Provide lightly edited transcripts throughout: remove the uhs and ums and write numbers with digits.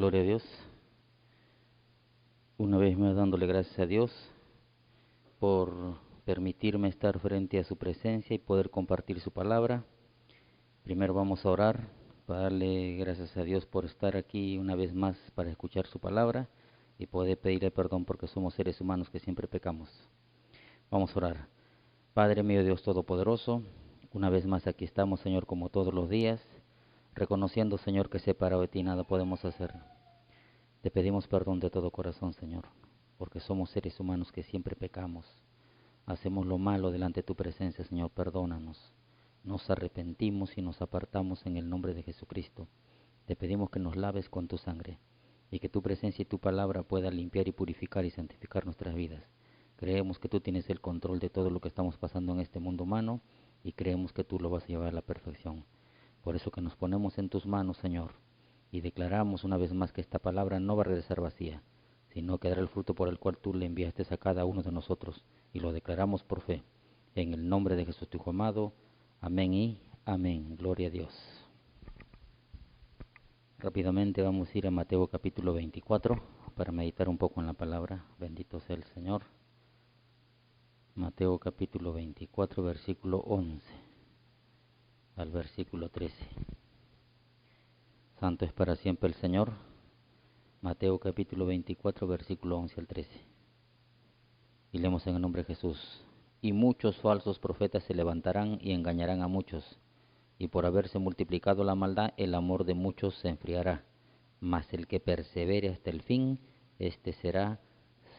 Gloria a Dios. Una vez más dándole gracias a Dios por permitirme estar frente a su presencia y poder compartir su palabra. Primero vamos a orar para darle gracias a Dios por estar aquí una vez más para escuchar su palabra y poder pedirle perdón porque somos seres humanos que siempre pecamos. Vamos a orar. Padre mío, Dios Todopoderoso, una vez más aquí estamos, Señor, como todos los días, reconociendo, Señor, que separado de ti nada podemos hacer. Te pedimos perdón de todo corazón, Señor, porque somos seres humanos que siempre pecamos. Hacemos lo malo delante de tu presencia, Señor, perdónanos. Nos arrepentimos y nos apartamos en el nombre de Jesucristo. Te pedimos que nos laves con tu sangre y que tu presencia y tu palabra pueda limpiar y purificar y santificar nuestras vidas. Creemos que tú tienes el control de todo lo que estamos pasando en este mundo humano y creemos que tú lo vas a llevar a la perfección. Por eso que nos ponemos en tus manos, Señor, y declaramos una vez más que esta palabra no va a regresar vacía, sino que dará el fruto por el cual tú le enviaste a cada uno de nosotros, y lo declaramos por fe. En el nombre de Jesús tu Hijo amado, amén y amén. Gloria a Dios. Rápidamente vamos a ir a Mateo capítulo 24 para meditar un poco en la palabra. Bendito sea el Señor. Mateo capítulo 24, versículo 11 al versículo 13. Santo es para siempre el Señor. Mateo capítulo 24, versículo 11 al 13. Y leemos en el nombre de Jesús. Y muchos falsos profetas se levantarán y engañarán a muchos. Y por haberse multiplicado la maldad, el amor de muchos se enfriará. Mas el que persevere hasta el fin, éste será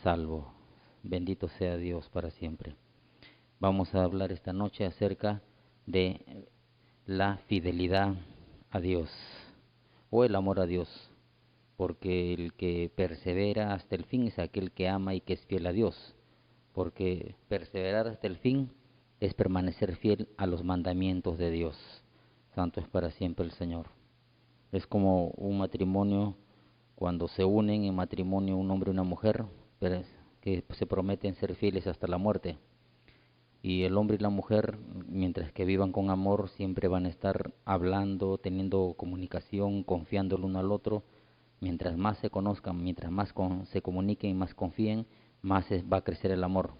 salvo. Bendito sea Dios para siempre. Vamos a hablar esta noche acerca de la fidelidad a Dios o el amor a Dios, porque el que persevera hasta el fin es aquel que ama y que es fiel a Dios, porque perseverar hasta el fin es permanecer fiel a los mandamientos de Dios. Santo es para siempre el Señor. Es como un matrimonio, cuando se unen en matrimonio un hombre y una mujer, que se prometen ser fieles hasta la muerte. Y el hombre y la mujer, mientras que vivan con amor, siempre van a estar hablando, teniendo comunicación, confiando el uno al otro. Mientras más se conozcan, mientras más se comuniquen y más confíen, más va a crecer el amor.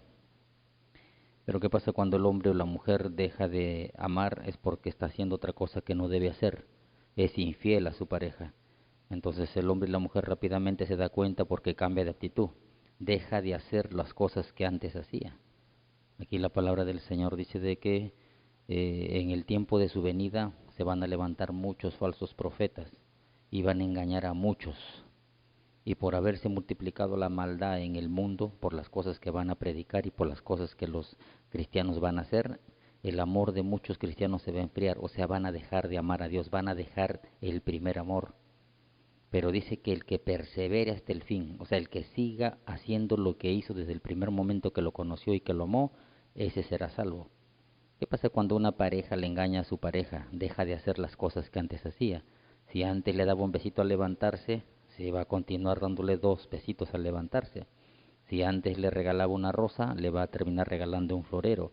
Pero ¿qué pasa cuando el hombre o la mujer deja de amar? Es porque está haciendo otra cosa que no debe hacer. Es infiel a su pareja. Entonces el hombre y la mujer rápidamente se da cuenta porque cambia de actitud. Deja de hacer las cosas que antes hacía. Aquí la palabra del Señor dice de que en el tiempo de su venida se van a levantar muchos falsos profetas y van a engañar a muchos. Y por haberse multiplicado la maldad en el mundo, por las cosas que van a predicar y por las cosas que los cristianos van a hacer, el amor de muchos cristianos se va a enfriar, o sea, van a dejar de amar a Dios, van a dejar el primer amor. Pero dice que el que persevere hasta el fin, o sea, el que siga haciendo lo que hizo desde el primer momento que lo conoció y que lo amó, ese será salvo. ¿Qué pasa cuando una pareja le engaña a su pareja? Deja de hacer las cosas que antes hacía. Si antes le daba un besito al levantarse, se va a continuar dándole 2 besitos al levantarse. Si antes le regalaba una rosa, le va a terminar regalando un florero.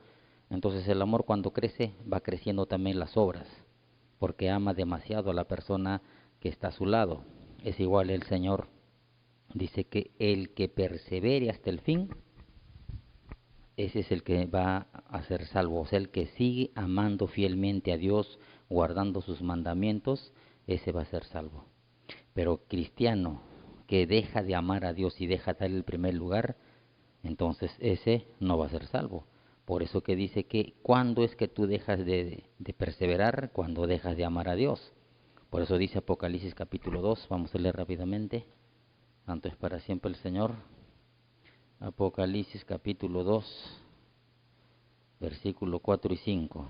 Entonces el amor, cuando crece, va creciendo también las obras, porque ama demasiado a la persona que está a su lado. Es igual el Señor. Dice que el que persevere hasta el fin, ese es el que va a ser salvo. O sea, el que sigue amando fielmente a Dios, guardando sus mandamientos, ese va a ser salvo. Pero cristiano que deja de amar a Dios y deja de darle el primer lugar, entonces ese no va a ser salvo. Por eso que dice que ¿cuándo es que tú dejas de perseverar? Cuando dejas de amar a Dios. Por eso dice Apocalipsis capítulo 2, vamos a leer rápidamente. Santo es para siempre el Señor. Apocalipsis capítulo 2, versículo 4 y 5.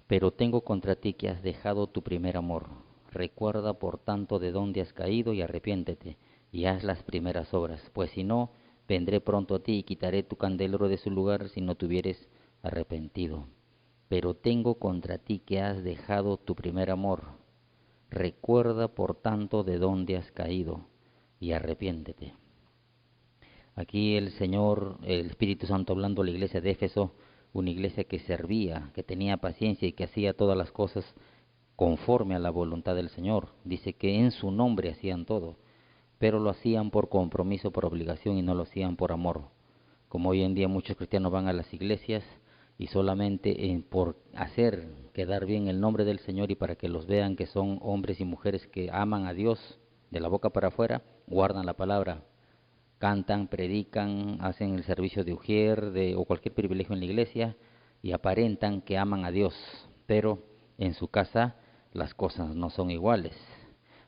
Pero tengo contra ti que has dejado tu primer amor. Recuerda por tanto de dónde has caído y arrepiéntete, y haz las primeras obras, pues si no, vendré pronto a ti y quitaré tu candelero de su lugar si no te hubieres arrepentido. Pero tengo contra ti que has dejado tu primer amor. Recuerda por tanto de dónde has caído y arrepiéntete. Aquí el Señor, el Espíritu Santo hablando a la iglesia de Éfeso, una iglesia que servía, que tenía paciencia y que hacía todas las cosas conforme a la voluntad del Señor. Dice que en su nombre hacían todo, pero lo hacían por compromiso, por obligación y no lo hacían por amor. Como hoy en día muchos cristianos van a las iglesias y solamente por hacer quedar bien el nombre del Señor y para que los vean que son hombres y mujeres que aman a Dios de la boca para afuera, guardan la palabra, cantan, predican, hacen el servicio de ujier o cualquier privilegio en la iglesia y aparentan que aman a Dios, pero en su casa las cosas no son iguales.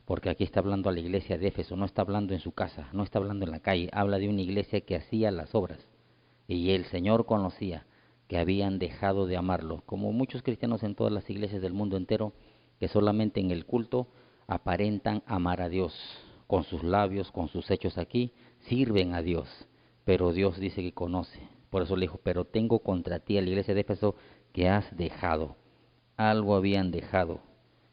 Porque aquí está hablando a la iglesia de Éfeso, no está hablando en su casa, no está hablando en la calle, habla de una iglesia que hacía las obras. Y el Señor conocía que habían dejado de amarlo, como muchos cristianos en todas las iglesias del mundo entero, que solamente en el culto aparentan amar a Dios, con sus labios, con sus hechos aquí, sirven a Dios, pero Dios dice que conoce. Por eso le dijo, pero tengo contra ti a la iglesia de Éfeso que has dejado, algo habían dejado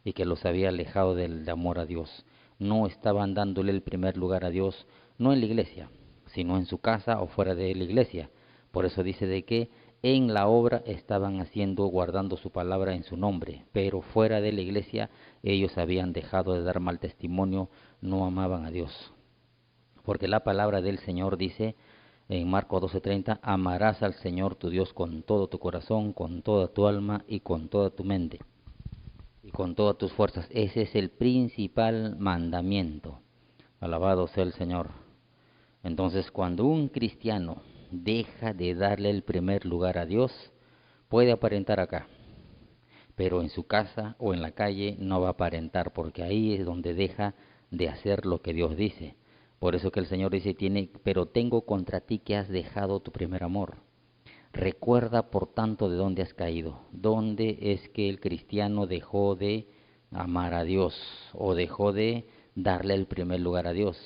y que los había alejado del amor a Dios. No estaban dándole el primer lugar a Dios, no en la iglesia, sino en su casa o fuera de la iglesia. Por eso dice de que en la obra estaban haciendo, guardando su palabra en su nombre, pero fuera de la iglesia ellos habían dejado de dar mal testimonio, no amaban a Dios. Porque la palabra del Señor dice en Marcos 12:30, amarás al Señor tu Dios con todo tu corazón, con toda tu alma y con toda tu mente y con todas tus fuerzas. Ese es el principal mandamiento. Alabado sea el Señor. Entonces, cuando un cristiano deja de darle el primer lugar a Dios, puede aparentar acá, pero en su casa o en la calle no va a aparentar, porque ahí es donde deja de hacer lo que Dios dice. Por eso que el Señor dice, pero tengo contra ti que has dejado tu primer amor. Recuerda, por tanto, de dónde has caído. ¿Dónde es que el cristiano dejó de amar a Dios o dejó de darle el primer lugar a Dios?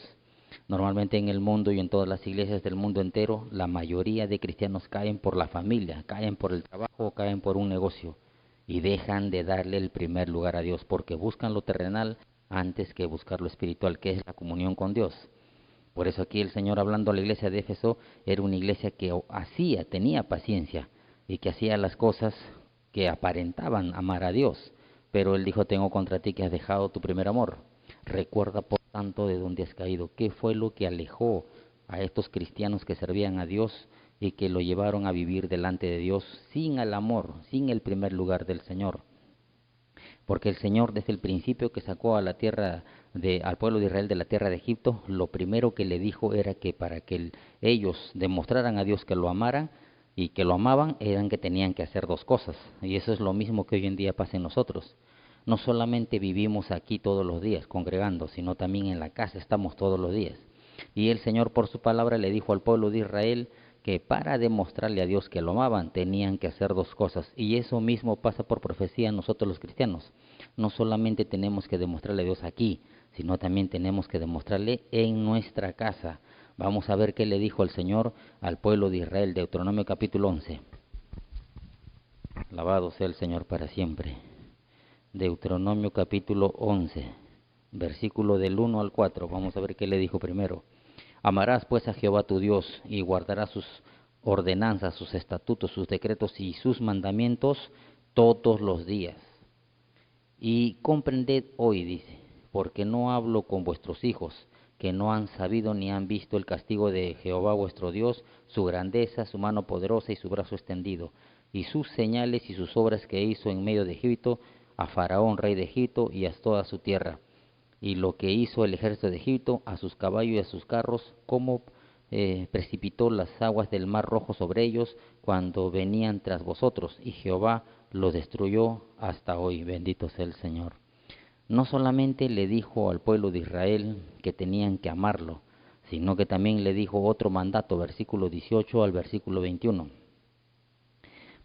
Normalmente en el mundo y en todas las iglesias del mundo entero, la mayoría de cristianos caen por la familia, caen por el trabajo, caen por un negocio y dejan de darle el primer lugar a Dios porque buscan lo terrenal antes que buscar lo espiritual, que es la comunión con Dios. Por eso aquí el Señor, hablando a la iglesia de Éfeso, era una iglesia que tenía paciencia y que hacía las cosas que aparentaban amar a Dios. Pero Él dijo, tengo contra ti que has dejado tu primer amor. Recuerda por tanto de dónde has caído. ¿Qué fue lo que alejó a estos cristianos que servían a Dios y que lo llevaron a vivir delante de Dios sin el amor, sin el primer lugar del Señor? Porque el Señor desde el principio que sacó a la tierra al pueblo de Israel de la tierra de Egipto, lo primero que le dijo era que para que ellos demostraran a Dios que lo amaran y que lo amaban, eran que tenían que hacer dos cosas. Y eso es lo mismo que hoy en día pasa en nosotros. No solamente vivimos aquí todos los días congregando, sino también en la casa estamos todos los días. Y el Señor por su palabra le dijo al pueblo de Israel que para demostrarle a Dios que lo amaban tenían que hacer dos cosas. Y eso mismo pasa por profecía en nosotros los cristianos. No solamente tenemos que demostrarle a Dios aquí, sino también tenemos que demostrarle en nuestra casa. Vamos a ver qué le dijo el Señor al pueblo de Israel, Deuteronomio capítulo 11. Alabado sea el Señor para siempre. Deuteronomio capítulo 11, versículo del 1 al 4. Vamos a ver qué le dijo primero. Amarás pues a Jehová tu Dios y guardarás sus ordenanzas, sus estatutos, sus decretos y sus mandamientos todos los días. Y comprended hoy, dice, porque no hablo con vuestros hijos, que no han sabido ni han visto el castigo de Jehová vuestro Dios, su grandeza, su mano poderosa y su brazo extendido, y sus señales y sus obras que hizo en medio de Egipto, a Faraón, rey de Egipto, y a toda su tierra, y lo que hizo el ejército de Egipto, a sus caballos y a sus carros, cómo precipitó las aguas del mar rojo sobre ellos cuando venían tras vosotros, y Jehová los destruyó hasta hoy. Bendito sea el Señor. No solamente le dijo al pueblo de Israel que tenían que amarlo, sino que también le dijo otro mandato, versículo 18 al versículo 21.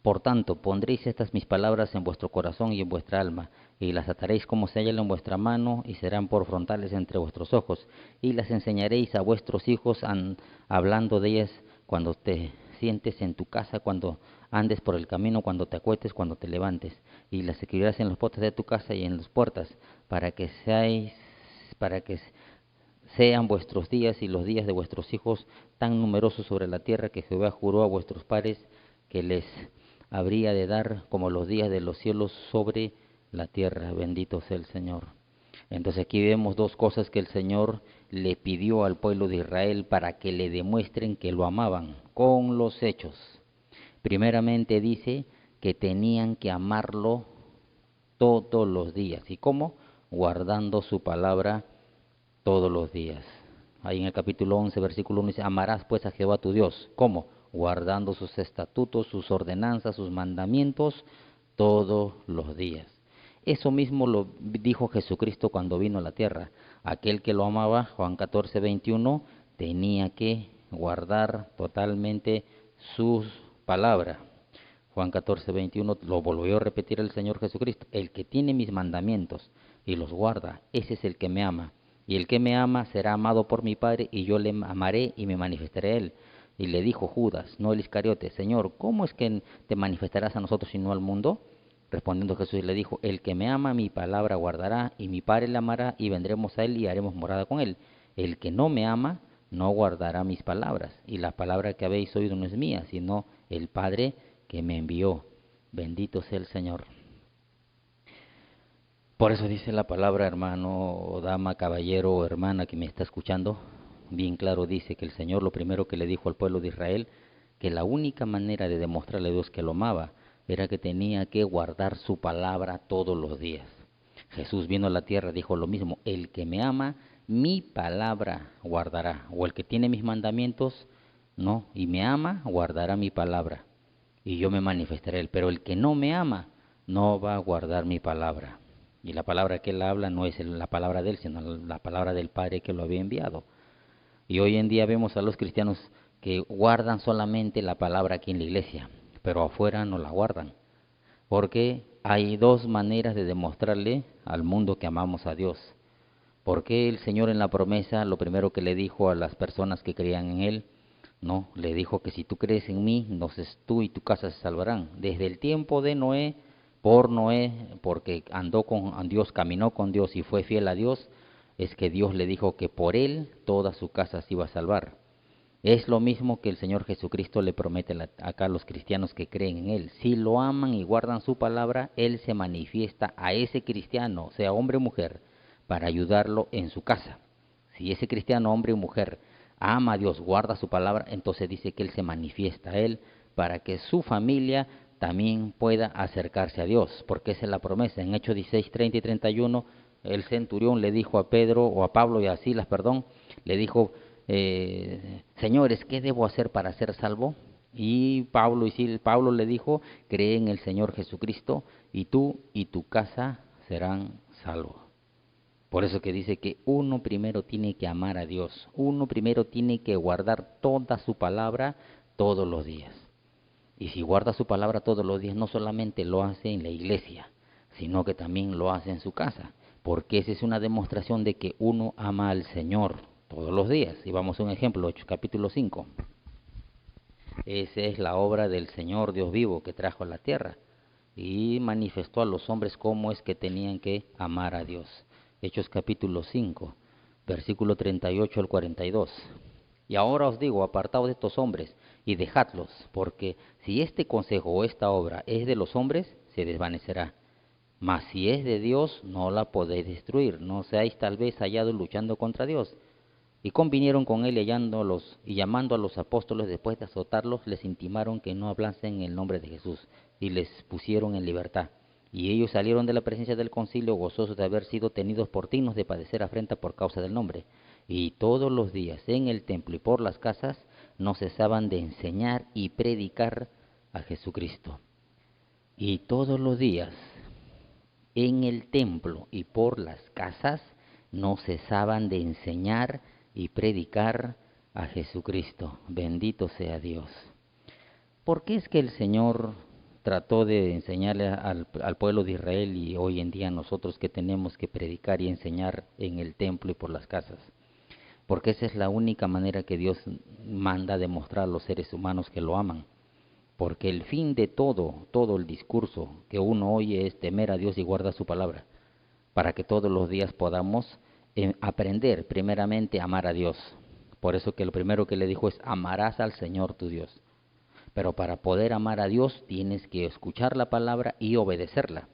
Por tanto, pondréis estas mis palabras en vuestro corazón y en vuestra alma, y las ataréis como señal en vuestra mano, y serán por frontales entre vuestros ojos, y las enseñaréis a vuestros hijos, hablando de ellas cuando te sientes en tu casa, cuando andes por el camino, cuando te acuestes, cuando te levantes, y las escribirás en los postes de tu casa y en las puertas, para que sean vuestros días y los días de vuestros hijos tan numerosos sobre la tierra que Jehová juró a vuestros padres que les habría de dar como los días de los cielos sobre la tierra. Bendito sea el Señor. Entonces aquí vemos dos cosas que el Señor le pidió al pueblo de Israel para que le demuestren que lo amaban con los hechos. Primeramente dice que tenían que amarlo todos los días. ¿Y cómo? Guardando su palabra todos los días. Ahí en el capítulo 11, versículo 1 dice, amarás pues a Jehová tu Dios. ¿Cómo? Guardando sus estatutos, sus ordenanzas, sus mandamientos todos los días. Eso mismo lo dijo Jesucristo cuando vino a la tierra. Aquel que lo amaba, Juan 14, 21, tenía que guardar totalmente sus palabras. Juan 14, 21 lo volvió a repetir el Señor Jesucristo. El que tiene mis mandamientos y los guarda, ese es el que me ama. Y el que me ama será amado por mi Padre, y yo le amaré y me manifestaré a él. Y le dijo Judas, no el Iscariote, Señor, ¿cómo es que te manifestarás a nosotros y no al mundo? Respondiendo Jesús le dijo, el que me ama mi palabra guardará, y mi Padre le amará, y vendremos a él y haremos morada con él. El que no me ama no guardará mis palabras, y la palabra que habéis oído no es mía, sino el Padre que me envió. Bendito sea el Señor. Por eso dice la palabra, hermano, o dama, caballero o hermana que me está escuchando, bien claro dice que el Señor lo primero que le dijo al pueblo de Israel, que la única manera de demostrarle a Dios que lo amaba era que tenía que guardar su palabra todos los días. Jesús vino a la tierra, dijo lo mismo, el que me ama, mi palabra guardará, o el que tiene mis mandamientos, no, y me ama, guardará mi palabra, y yo me manifestaré a él, pero el que no me ama, no va a guardar mi palabra. Y la palabra que él habla no es la palabra de él, sino la palabra del Padre que lo había enviado. Y hoy en día vemos a los cristianos que guardan solamente la palabra aquí en la iglesia, pero afuera no la guardan. Porque hay dos maneras de demostrarle al mundo que amamos a Dios. Porque el Señor en la promesa, lo primero que le dijo a las personas que creían en Él, no, le dijo que si tú crees en mí, entonces tú y tu casa se salvarán. Desde el tiempo de Noé, por Noé, porque andó con Dios, caminó con Dios y fue fiel a Dios, es que Dios le dijo que por él toda su casa se iba a salvar. Es lo mismo que el Señor Jesucristo le promete acá a los cristianos que creen en Él. Si lo aman y guardan su palabra, Él se manifiesta a ese cristiano, sea hombre o mujer, para ayudarlo en su casa. Si ese cristiano, hombre o mujer, ama a Dios, guarda su palabra, entonces dice que Él se manifiesta a Él para que su familia también pueda acercarse a Dios, porque esa es la promesa. En Hechos 16, 30 y 31, el centurión le dijo a Pedro, o a Pablo y a Silas, perdón, le dijo, señores, ¿qué debo hacer para ser salvo? Y Pablo le dijo, cree en el Señor Jesucristo y tú y tu casa serán salvos. Por eso que dice que uno primero tiene que amar a Dios, uno primero tiene que guardar toda su palabra todos los días. Y si guarda su palabra todos los días, no solamente lo hace en la iglesia, sino que también lo hace en su casa, porque esa es una demostración de que uno ama al Señor todos los días. Y vamos a un ejemplo, Hechos capítulo 5. Esa es la obra del Señor Dios vivo que trajo a la tierra y manifestó a los hombres cómo es que tenían que amar a Dios. Hechos capítulo 5, versículo 38 al 42. Y ahora os digo, apartaos de estos hombres y dejadlos, porque si este consejo o esta obra es de los hombres, se desvanecerá. Mas si es de Dios, no la podéis destruir. No seáis tal vez hallados luchando contra Dios. Y convinieron con él y llamando a los apóstoles después de azotarlos, les intimaron que no hablasen en el nombre de Jesús y les pusieron en libertad. Y ellos salieron de la presencia del concilio gozosos de haber sido tenidos por dignos de padecer afrenta por causa del nombre. Y todos los días en el templo y por las casas no cesaban de enseñar y predicar a Jesucristo. Y todos los días en el templo y por las casas no cesaban de enseñar y predicar a Jesucristo. Bendito sea Dios. ¿Por qué es que el Señor trató de enseñarle al pueblo de Israel y hoy en día nosotros que tenemos que predicar y enseñar en el templo y por las casas? Porque esa es la única manera que Dios manda demostrar a los seres humanos que lo aman. Porque el fin de todo el discurso que uno oye es temer a Dios y guardar su palabra, para que todos los días podamos aprender primeramente a amar a Dios. Por eso que lo primero que le dijo es, amarás al Señor tu Dios. Pero para poder amar a Dios tienes que escuchar la palabra y obedecerla.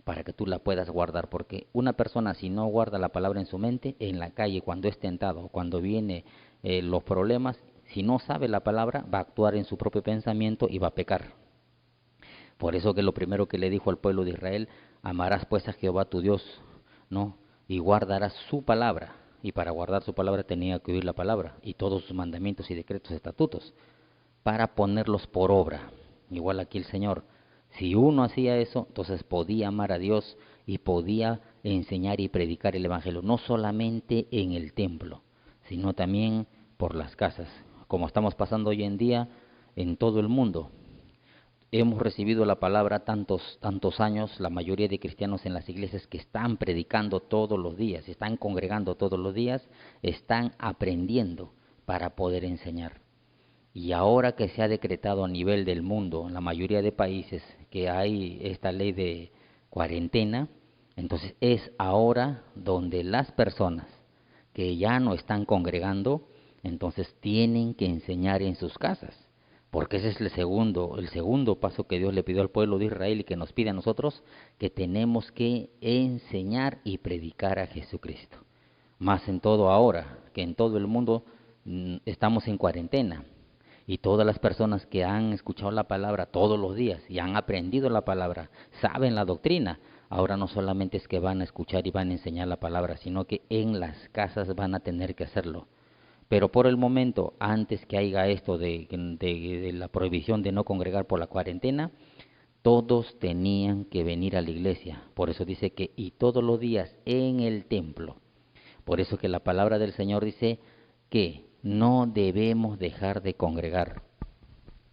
para que tú la puedas guardar, porque una persona si no guarda la palabra en su mente, en la calle, cuando es tentado, cuando vienen los problemas, si no sabe la palabra, va a actuar en su propio pensamiento y va a pecar. Por eso que lo primero que le dijo al pueblo de Israel, amarás pues a Jehová tu Dios, ¿no? Y guardarás su palabra. Y para guardar su palabra tenía que oír la palabra y todos sus mandamientos y decretos, estatutos, para ponerlos por obra. Igual aquí el Señor, si uno hacía eso, entonces podía amar a Dios y podía enseñar y predicar el Evangelio, no solamente en el templo, sino también por las casas, como estamos pasando hoy en día en todo el mundo. Hemos recibido la palabra tantos años, la mayoría de cristianos en las iglesias que están predicando todos los días, están congregando todos los días, están aprendiendo para poder enseñar. Y ahora que se ha decretado a nivel del mundo, en la mayoría de países, que hay esta ley de cuarentena, entonces es ahora donde las personas que ya no están congregando, entonces tienen que enseñar en sus casas, porque ese es el segundo paso que Dios le pidió al pueblo de Israel y que nos pide a nosotros, que tenemos que enseñar y predicar a Jesucristo. Más en todo ahora, que en todo el mundo estamos en cuarentena. Y todas las personas que han escuchado la palabra todos los días y han aprendido la palabra, saben la doctrina, ahora no solamente es que van a escuchar y van a enseñar la palabra, sino que en las casas van a tener que hacerlo. Pero por el momento, antes que haya esto de la prohibición de no congregar por la cuarentena, todos tenían que venir a la iglesia. Por eso dice que y todos los días en el templo. Por eso que la palabra del Señor dice que no debemos dejar de congregar.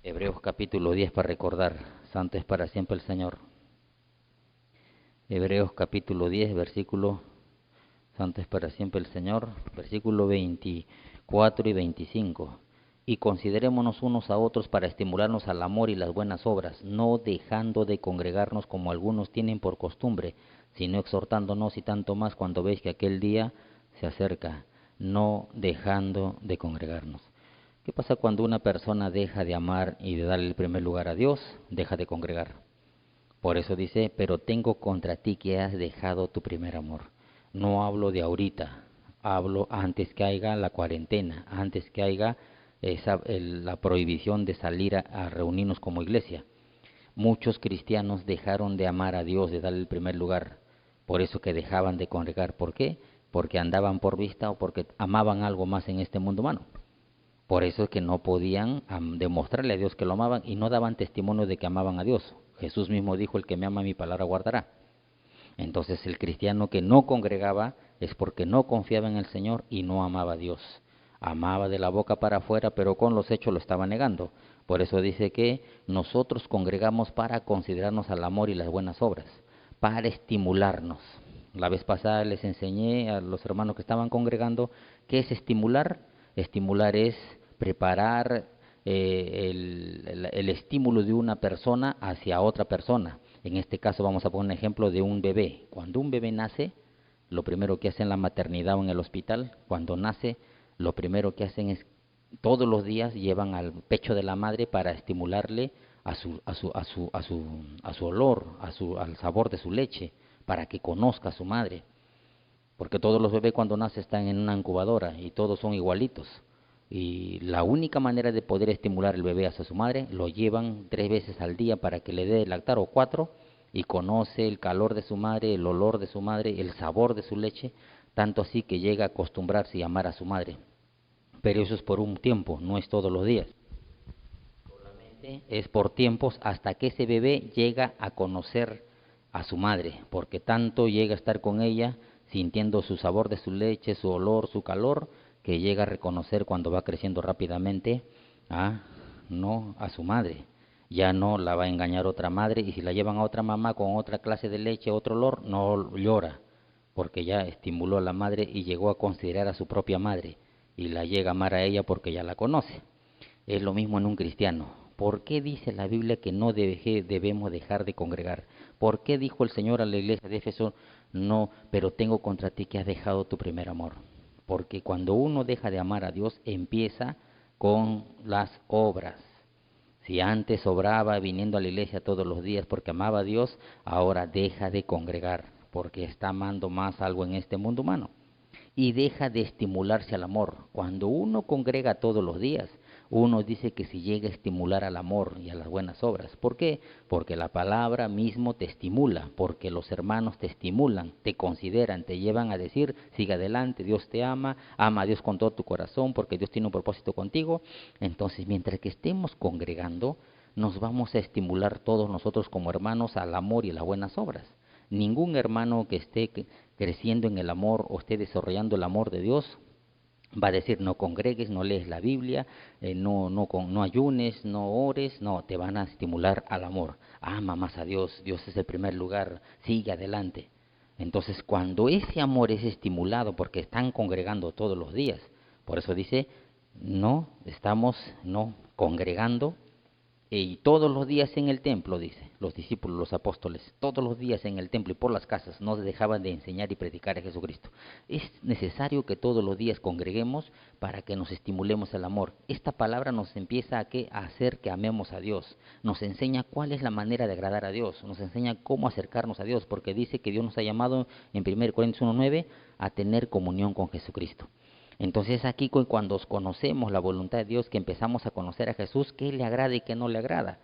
Hebreos capítulo 10 para recordar, santo es para siempre el Señor. Hebreos capítulo 10, versículo, santo es para siempre el Señor, versículo 24 y 25. Y considerémonos unos a otros para estimularnos al amor y las buenas obras, no dejando de congregarnos como algunos tienen por costumbre, sino exhortándonos y tanto más cuando veis que aquel día se acerca, no dejando de congregarnos. ¿Qué pasa cuando una persona deja de amar y de darle el primer lugar a Dios? Deja de congregar. Por eso dice, pero tengo contra ti que has dejado tu primer amor. No hablo de ahorita, hablo antes que haya la cuarentena, antes que haya la prohibición de salir a reunirnos como iglesia. Muchos cristianos dejaron de amar a Dios, de darle el primer lugar. Por eso que dejaban de congregar. ¿Por qué? Porque andaban por vista o porque amaban algo más en este mundo humano. Por eso es que no podían demostrarle a Dios que lo amaban y no daban testimonio de que amaban a Dios. Jesús mismo dijo, el que me ama mi palabra guardará. Entonces el cristiano que no congregaba es porque no confiaba en el Señor y no amaba a Dios. Amaba de la boca para afuera, pero con los hechos lo estaba negando. Por eso dice que nosotros congregamos para considerarnos al amor y las buenas obras, para estimularnos. La vez pasada les enseñé a los hermanos que estaban congregando qué es estimular. Estimular es preparar el estímulo de una persona hacia otra persona. En este caso vamos a poner un ejemplo de un bebé. Cuando un bebé nace, lo primero que hacen en la maternidad o en el hospital, cuando nace, lo primero que hacen es todos los días llevan al pecho de la madre para estimularle a su olor, al sabor de su leche, para que conozca a su madre. Porque todos los bebés cuando nacen están en una incubadora y todos son igualitos. Y la única manera de poder estimular el bebé hacia su madre, lo llevan 3 veces al día para que le dé lactar o 4 y conoce el calor de su madre, el olor de su madre, el sabor de su leche, tanto así que llega a acostumbrarse y amar a su madre. Pero eso es por un tiempo, no es todos los días. Solamente es por tiempos hasta que ese bebé llega a conocer a su madre, porque tanto llega a estar con ella, sintiendo su sabor de su leche, su olor, su calor, que llega a reconocer cuando va creciendo rápidamente a su madre. Ya no la va a engañar otra madre, y si la llevan a otra mamá con otra clase de leche, otro olor, no llora, porque ya estimuló a la madre y llegó a considerar a su propia madre, y la llega a amar a ella porque ya la conoce. Es lo mismo en un cristiano. ¿Por qué dice la Biblia que no debemos dejar de congregar? ¿Por qué dijo el Señor a la iglesia de Éfeso, no, pero tengo contra ti que has dejado tu primer amor? Porque cuando uno deja de amar a Dios, empieza con las obras. Si antes sobraba viniendo a la iglesia todos los días porque amaba a Dios, ahora deja de congregar porque está amando más algo en este mundo humano. Y deja de estimularse al amor. Cuando uno congrega todos los días, uno dice que si llega a estimular al amor y a las buenas obras. ¿Por qué? Porque la palabra mismo te estimula, porque los hermanos te estimulan, te consideran, te llevan a decir, sigue adelante, Dios te ama, ama a Dios con todo tu corazón, porque Dios tiene un propósito contigo. Entonces, mientras que estemos congregando, nos vamos a estimular todos nosotros como hermanos al amor y a las buenas obras. Ningún hermano que esté creciendo en el amor o esté desarrollando el amor de Dios va a decir no congregues, no lees la Biblia, no ayunes, no ores, no, te van a estimular al amor. Ama más a Dios, Dios es el primer lugar, sigue adelante. Entonces cuando ese amor es estimulado porque están congregando todos los días, por eso dice, no congregando y todos los días en el templo, dice, los discípulos, los apóstoles, todos los días en el templo y por las casas no dejaban de enseñar y predicar a Jesucristo. Es necesario que todos los días congreguemos para que nos estimulemos al amor. Esta palabra nos empieza a hacer que amemos a Dios, nos enseña cuál es la manera de agradar a Dios, nos enseña cómo acercarnos a Dios, porque dice que Dios nos ha llamado en 1 Corintios 1:9 a tener comunión con Jesucristo. Entonces aquí cuando conocemos la voluntad de Dios, que empezamos a conocer a Jesús, qué le agrada y qué no le agrada.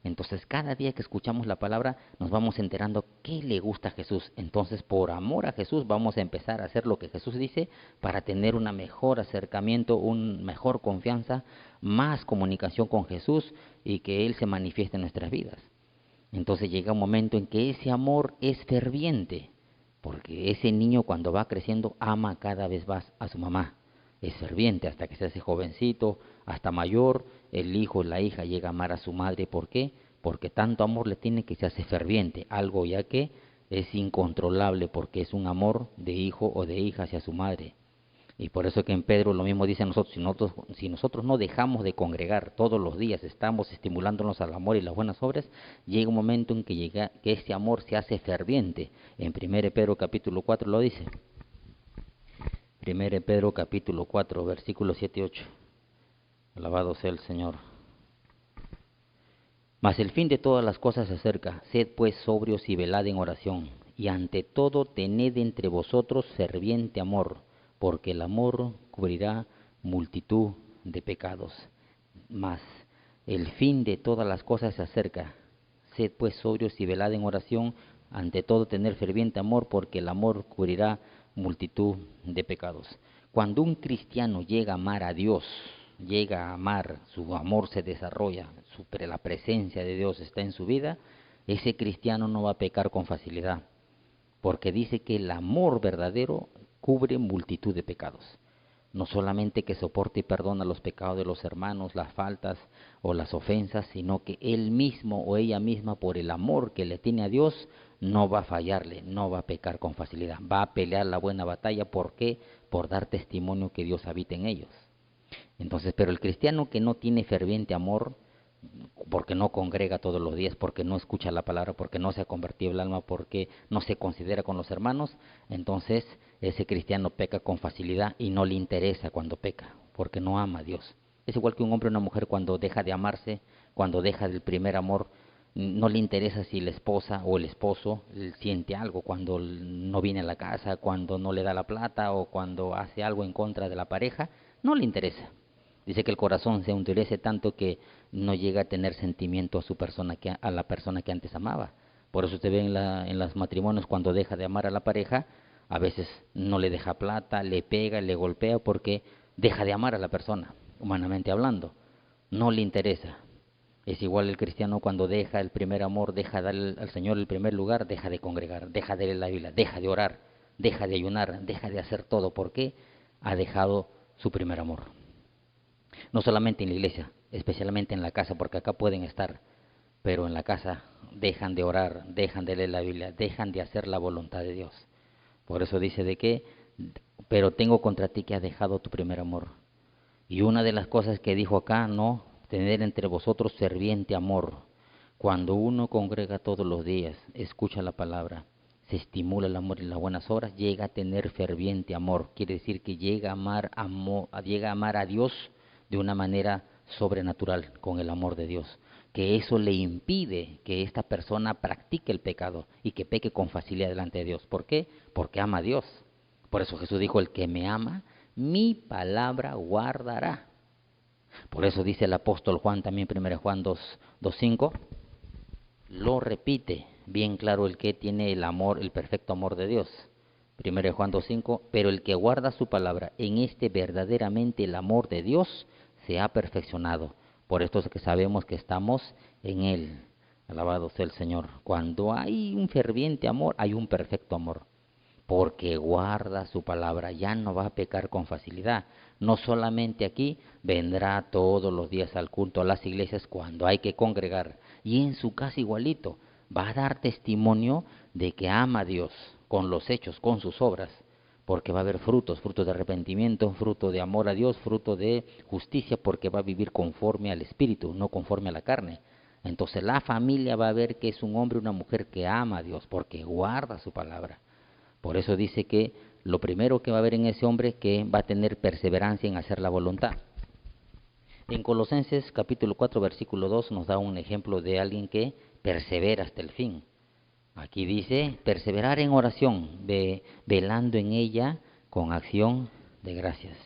Entonces cada día que escuchamos la palabra nos vamos enterando qué le gusta a Jesús. Entonces por amor a Jesús vamos a empezar a hacer lo que Jesús dice para tener un mejor acercamiento, una mejor confianza, más comunicación con Jesús y que Él se manifieste en nuestras vidas. Entonces llega un momento en que ese amor es ferviente, porque ese niño cuando va creciendo ama cada vez más a su mamá. Es ferviente hasta que se hace jovencito, hasta mayor, el hijo, la hija llega a amar a su madre. ¿Por qué? Porque tanto amor le tiene que se hace ferviente, algo ya que es incontrolable porque es un amor de hijo o de hija hacia su madre. Y por eso que en Pedro lo mismo dice a nosotros, si nosotros no dejamos de congregar todos los días, estamos estimulándonos al amor y las buenas obras, llega un momento en que este amor se hace ferviente. En 1 Pedro capítulo 4 lo dice. 1 Pedro capítulo 4, versículos 7 y 8. Alabado sea el Señor. Mas el fin de todas las cosas se acerca, sed pues sobrios y velad en oración, y ante todo tened entre vosotros ferviente amor, porque el amor cubrirá multitud de pecados. Mas el fin de todas las cosas se acerca, sed pues sobrios y velad en oración, ante todo tener ferviente amor, porque el amor cubrirá multitud de pecados. Cuando un cristiano llega a amar a Dios, llega a amar, su amor se desarrolla, la presencia de Dios está en su vida, ese cristiano no va a pecar con facilidad, porque dice que el amor verdadero cubre multitud de pecados. No solamente que soporte y perdona los pecados de los hermanos, las faltas o las ofensas, sino que él mismo o ella misma, por el amor que le tiene a Dios, no va a fallarle, no va a pecar con facilidad, va a pelear la buena batalla. ¿Por qué? Por dar testimonio que Dios habita en ellos. Entonces, pero el cristiano que no tiene ferviente amor, porque no congrega todos los días, porque no escucha la palabra, porque no se ha convertido el alma, porque no se considera con los hermanos, entonces ese cristiano peca con facilidad y no le interesa cuando peca, porque no ama a Dios. Es igual que un hombre o una mujer cuando deja de amarse, cuando deja del primer amor, no le interesa si la esposa o el esposo siente algo cuando no viene a la casa, cuando no le da la plata o cuando hace algo en contra de la pareja, no le interesa. Dice que el corazón se endurece tanto que no llega a tener sentimiento a su persona, a la persona que antes amaba. Por eso usted ve en los matrimonios cuando deja de amar a la pareja, a veces no le deja plata, le pega, le golpea porque deja de amar a la persona, humanamente hablando. No le interesa. Es igual el cristiano cuando deja el primer amor, deja de darle al Señor el primer lugar, deja de congregar, deja de leer la Biblia, deja de orar, deja de ayunar, deja de hacer todo. ¿Por qué? Ha dejado su primer amor. No solamente en la iglesia, especialmente en la casa, porque acá pueden estar, pero en la casa dejan de orar, dejan de leer la Biblia, dejan de hacer la voluntad de Dios. Por eso dice de que, pero tengo contra ti que has dejado tu primer amor. Y una de las cosas que dijo acá, no, tener entre vosotros ferviente amor. Cuando uno congrega todos los días, escucha la palabra, se estimula el amor y las buenas obras, llega a tener ferviente amor. Quiere decir que llega a amar a Dios de una manera sobrenatural con el amor de Dios, que eso le impide que esta persona practique el pecado y que peque con facilidad delante de Dios. ¿Por qué? Porque ama a Dios. Por eso Jesús dijo, el que me ama, mi palabra guardará. Por eso dice el apóstol Juan también, 1 Juan 2:5, lo repite bien claro el que tiene el amor, el perfecto amor de Dios. 1 Juan 2:5, pero el que guarda su palabra, en este verdaderamente el amor de Dios se ha perfeccionado. Por esto es que sabemos que estamos en Él. Alabado sea el Señor. Cuando hay un ferviente amor, hay un perfecto amor. Porque guarda su palabra, ya no va a pecar con facilidad. No solamente aquí, vendrá todos los días al culto a las iglesias cuando hay que congregar. Y en su casa igualito, va a dar testimonio de que ama a Dios con los hechos, con sus obras. Porque va a haber frutos, frutos de arrepentimiento, fruto de amor a Dios, fruto de justicia, porque va a vivir conforme al Espíritu, no conforme a la carne. Entonces la familia va a ver que es un hombre o una mujer que ama a Dios, porque guarda su palabra. Por eso dice que lo primero que va a haber en ese hombre es que va a tener perseverancia en hacer la voluntad. En Colosenses capítulo 4 versículo 2 nos da un ejemplo de alguien que persevera hasta el fin. Aquí dice, perseverar en oración, velando en ella con acción de gracias.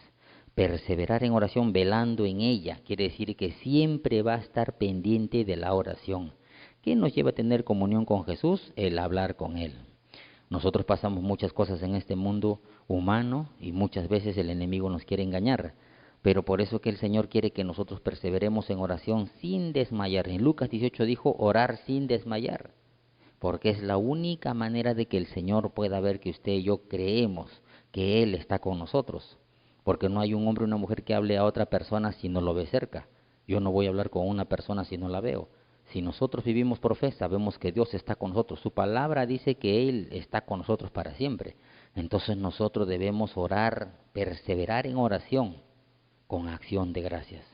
Perseverar en oración, velando en ella, quiere decir que siempre va a estar pendiente de la oración. ¿Qué nos lleva a tener comunión con Jesús? El hablar con Él. Nosotros pasamos muchas cosas en este mundo humano y muchas veces el enemigo nos quiere engañar. Pero por eso que el Señor quiere que nosotros perseveremos en oración sin desmayar. En Lucas 18 dijo, orar sin desmayar. Porque es la única manera de que el Señor pueda ver que usted y yo creemos que Él está con nosotros. Porque no hay un hombre o una mujer que hable a otra persona si no lo ve cerca. Yo no voy a hablar con una persona si no la veo. Si nosotros vivimos por fe, sabemos que Dios está con nosotros. Su palabra dice que Él está con nosotros para siempre. Entonces nosotros debemos orar, perseverar en oración con acción de gracias.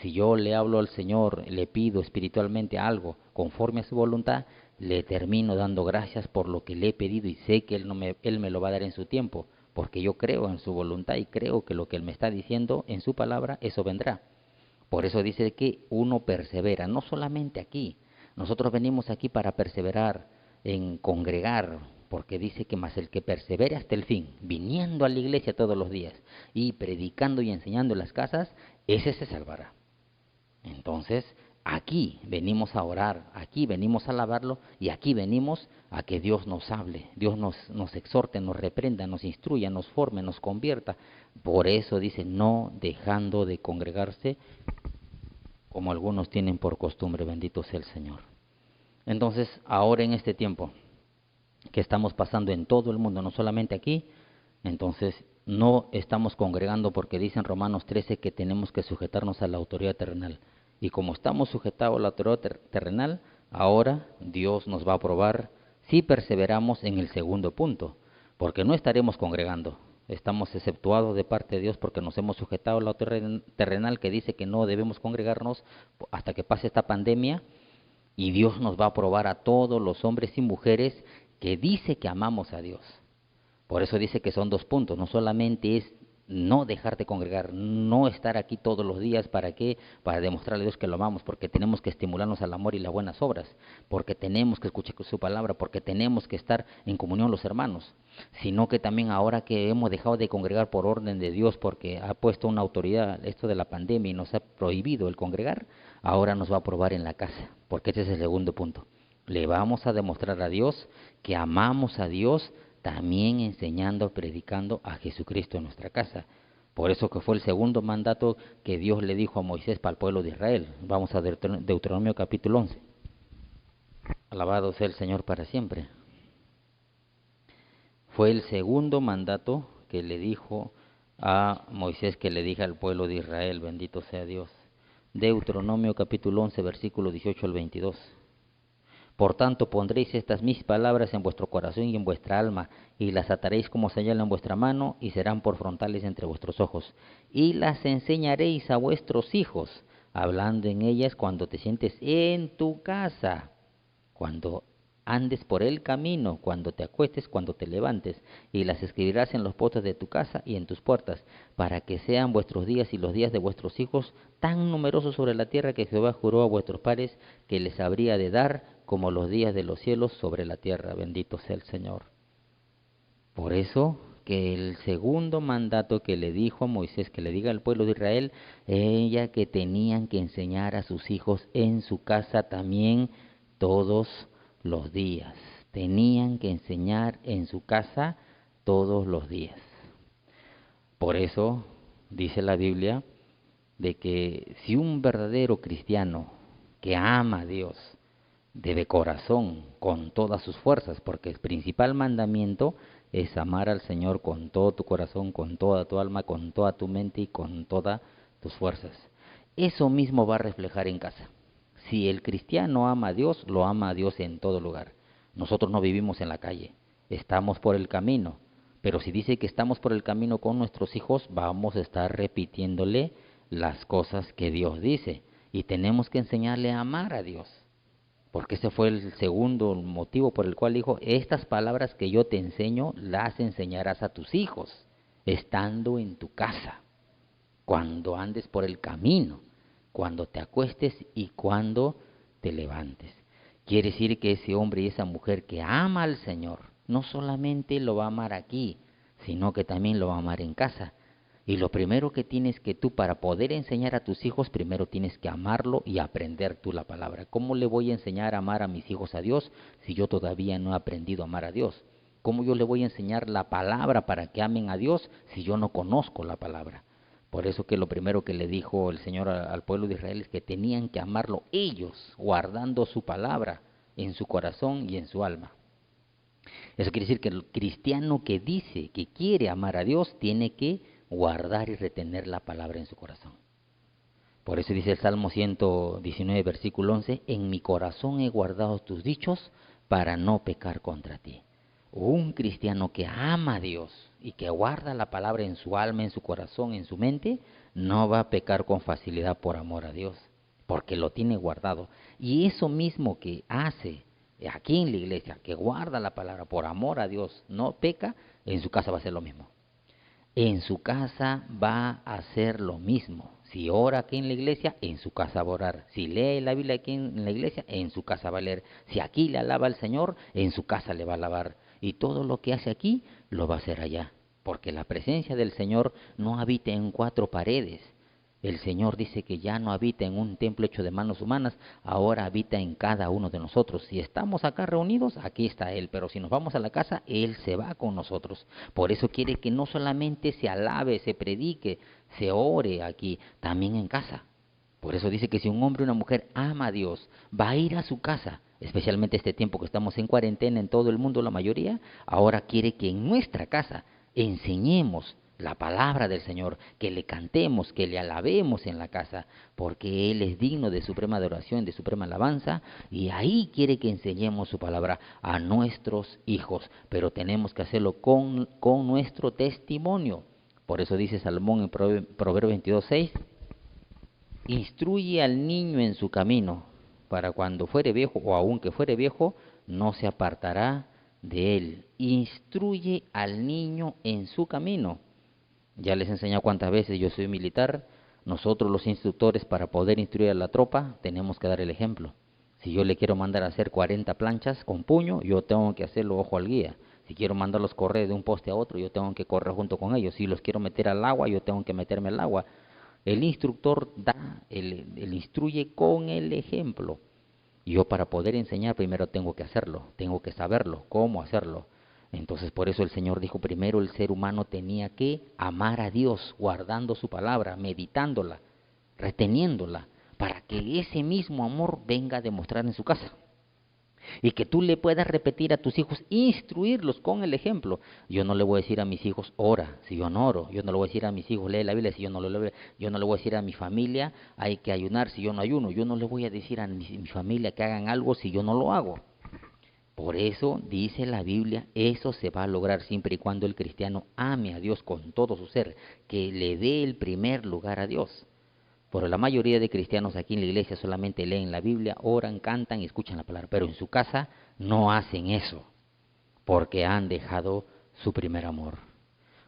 Si yo le hablo al Señor, le pido espiritualmente algo conforme a su voluntad, le termino dando gracias por lo que le he pedido y sé que Él me lo va a dar en su tiempo, porque yo creo en su voluntad y creo que lo que Él me está diciendo en su palabra, eso vendrá. Por eso dice que uno persevera, no solamente aquí. Nosotros venimos aquí para perseverar en congregar, porque dice que más el que persevere hasta el fin, viniendo a la iglesia todos los días y predicando y enseñando en las casas, ese se salvará. Entonces, aquí venimos a orar, aquí venimos a alabarlo y aquí venimos a que Dios nos hable, Dios nos exhorte, nos reprenda, nos instruya, nos forme, nos convierta. Por eso dice, no dejando de congregarse como algunos tienen por costumbre, bendito sea el Señor. Entonces, ahora en este tiempo que estamos pasando en todo el mundo, no solamente aquí, entonces no estamos congregando porque dice en Romanos 13 que tenemos que sujetarnos a la autoridad terrenal. Y como estamos sujetados a la autoridad terrenal, ahora Dios nos va a probar si perseveramos en el segundo punto, porque no estaremos congregando. Estamos exceptuados de parte de Dios porque nos hemos sujetado a la autoridad terrenal que dice que no debemos congregarnos hasta que pase esta pandemia, y Dios nos va a probar a todos los hombres y mujeres que dice que amamos a Dios. Por eso dice que son dos puntos, no solamente es no dejar de congregar, no estar aquí todos los días, ¿para qué? Para demostrarle a Dios que lo amamos, porque tenemos que estimularnos al amor y las buenas obras, porque tenemos que escuchar su palabra, porque tenemos que estar en comunión los hermanos, sino que también ahora que hemos dejado de congregar por orden de Dios, porque ha puesto una autoridad esto de la pandemia y nos ha prohibido el congregar, ahora nos va a probar en la casa, porque ese es el segundo punto. Le vamos a demostrar a Dios que amamos a Dios, también enseñando, predicando a Jesucristo en nuestra casa. Por eso que fue el segundo mandato que Dios le dijo a Moisés para el pueblo de Israel. Vamos a Deuteronomio capítulo 11. Alabado sea el Señor para siempre. Fue el segundo mandato que le dijo a Moisés, que le dije al pueblo de Israel, bendito sea Dios. Deuteronomio capítulo 11, versículo 18 al 22. Por tanto pondréis estas mis palabras en vuestro corazón y en vuestra alma, y las ataréis como señal en vuestra mano, y serán por frontales entre vuestros ojos. Y las enseñaréis a vuestros hijos, hablando en ellas cuando te sientes en tu casa, cuando andes por el camino, cuando te acuestes, cuando te levantes, y las escribirás en los postes de tu casa y en tus puertas, para que sean vuestros días y los días de vuestros hijos tan numerosos sobre la tierra que Jehová juró a vuestros padres que les habría de dar como los días de los cielos sobre la tierra. Bendito sea el Señor. Por eso que el segundo mandato que le dijo a Moisés que le diga al pueblo de Israel, ella que tenían que enseñar a sus hijos en su casa también todos los días. Tenían que enseñar en su casa todos los días. Por eso dice la Biblia de que si un verdadero cristiano que ama a Dios de corazón, con todas sus fuerzas, porque el principal mandamiento es amar al Señor con todo tu corazón, con toda tu alma, con toda tu mente y con todas tus fuerzas. Eso mismo va a reflejar en casa. Si el cristiano ama a Dios, lo ama a Dios en todo lugar. Nosotros no vivimos en la calle, estamos por el camino. Pero si dice que estamos por el camino con nuestros hijos, vamos a estar repitiéndole las cosas que Dios dice. Y tenemos que enseñarle a amar a Dios. Porque ese fue el segundo motivo por el cual dijo, estas palabras que yo te enseño las enseñarás a tus hijos, estando en tu casa, cuando andes por el camino, cuando te acuestes y cuando te levantes. Quiere decir que ese hombre y esa mujer que ama al Señor, no solamente lo va a amar aquí, sino que también lo va a amar en casa. Y lo primero que tienes que tú, para poder enseñar a tus hijos, primero tienes que amarlo y aprender tú la palabra. ¿Cómo le voy a enseñar a amar a mis hijos a Dios si yo todavía no he aprendido a amar a Dios? ¿Cómo yo le voy a enseñar la palabra para que amen a Dios si yo no conozco la palabra? Por eso que lo primero que le dijo el Señor al pueblo de Israel es que tenían que amarlo ellos, guardando su palabra en su corazón y en su alma. Eso quiere decir que el cristiano que dice que quiere amar a Dios tiene que guardar y retener la palabra en su corazón. Por eso dice el Salmo 119, versículo 11, en mi corazón he guardado tus dichos para no pecar contra ti. Un cristiano que ama a Dios y que guarda la palabra en su alma, en su corazón, en su mente, no va a pecar con facilidad por amor a Dios, porque lo tiene guardado. Y eso mismo que hace aquí en la iglesia, que guarda la palabra por amor a Dios, no peca, en su casa va a ser lo mismo. En su casa va a hacer lo mismo. Si ora aquí en la iglesia, en su casa va a orar. Si lee la Biblia aquí en la iglesia, en su casa va a leer. Si aquí le alaba al Señor, en su casa le va a alabar. Y todo lo que hace aquí, lo va a hacer allá. Porque la presencia del Señor no habita en cuatro paredes. El Señor dice que ya no habita en un templo hecho de manos humanas, ahora habita en cada uno de nosotros. Si estamos acá reunidos, aquí está Él, pero si nos vamos a la casa, Él se va con nosotros. Por eso quiere que no solamente se alabe, se predique, se ore aquí, también en casa. Por eso dice que si un hombre o una mujer ama a Dios, va a ir a su casa, especialmente este tiempo que estamos en cuarentena en todo el mundo, la mayoría, ahora quiere que en nuestra casa enseñemos la palabra del Señor, que le cantemos, que le alabemos en la casa, porque Él es digno de suprema adoración, de suprema alabanza, y ahí quiere que enseñemos su palabra a nuestros hijos, pero tenemos que hacerlo con nuestro testimonio. Por eso dice Salomón en Proverbios 22:6, instruye al niño en su camino, para cuando fuere viejo, o aunque fuere viejo, no se apartará de él. Instruye al niño en su camino. Ya les he enseñado cuántas veces, yo soy militar, nosotros los instructores para poder instruir a la tropa tenemos que dar el ejemplo. Si yo le quiero mandar a hacer 40 planchas con puño, yo tengo que hacerlo ojo al guía. Si quiero mandarlos correr de un poste a otro, yo tengo que correr junto con ellos. Si los quiero meter al agua, yo tengo que meterme al agua. El instructor el instruye con el ejemplo. Yo para poder enseñar primero tengo que hacerlo, tengo que saberlo, cómo hacerlo. Entonces por eso el Señor dijo primero el ser humano tenía que amar a Dios guardando su palabra, meditándola, reteniéndola, para que ese mismo amor venga a demostrar en su casa. Y que tú le puedas repetir a tus hijos, instruirlos con el ejemplo. Yo no le voy a decir a mis hijos, ora, si yo no oro. Yo no le voy a decir a mis hijos, lee la Biblia, si yo no lo leo. Yo no le voy a decir a mi familia, hay que ayunar, si yo no ayuno. Yo no le voy a decir a mi familia que hagan algo si yo no lo hago. Por eso dice la Biblia, eso se va a lograr siempre y cuando el cristiano ame a Dios con todo su ser, que le dé el primer lugar a Dios. Pero la mayoría de cristianos aquí en la iglesia solamente leen la Biblia, oran, cantan y escuchan la palabra, pero en su casa no hacen eso, porque han dejado su primer amor.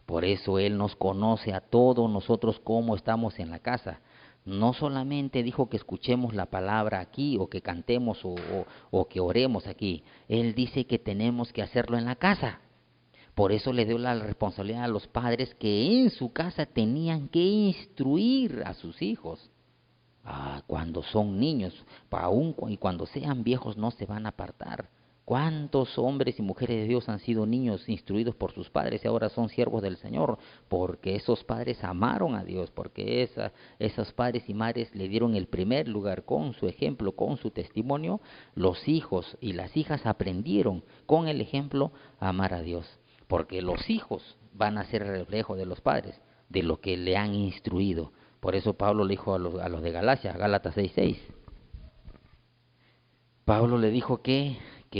Por eso Él nos conoce a todos nosotros como estamos en la casa. No solamente dijo que escuchemos la palabra aquí o que cantemos o que oremos aquí. Él dice que tenemos que hacerlo en la casa. Por eso le dio la responsabilidad a los padres que en su casa tenían que instruir a sus hijos. Cuando son niños, y cuando sean viejos no se van a apartar. ¿Cuántos hombres y mujeres de Dios han sido niños instruidos por sus padres y ahora son siervos del Señor? Porque esos padres amaron a Dios, porque esos padres y madres le dieron el primer lugar con su ejemplo, con su testimonio. Los hijos y las hijas aprendieron con el ejemplo a amar a Dios, porque los hijos van a ser reflejo de los padres, de lo que le han instruido. Por eso Pablo le dijo a los de Galacia, Gálatas 6:6. Pablo le dijo que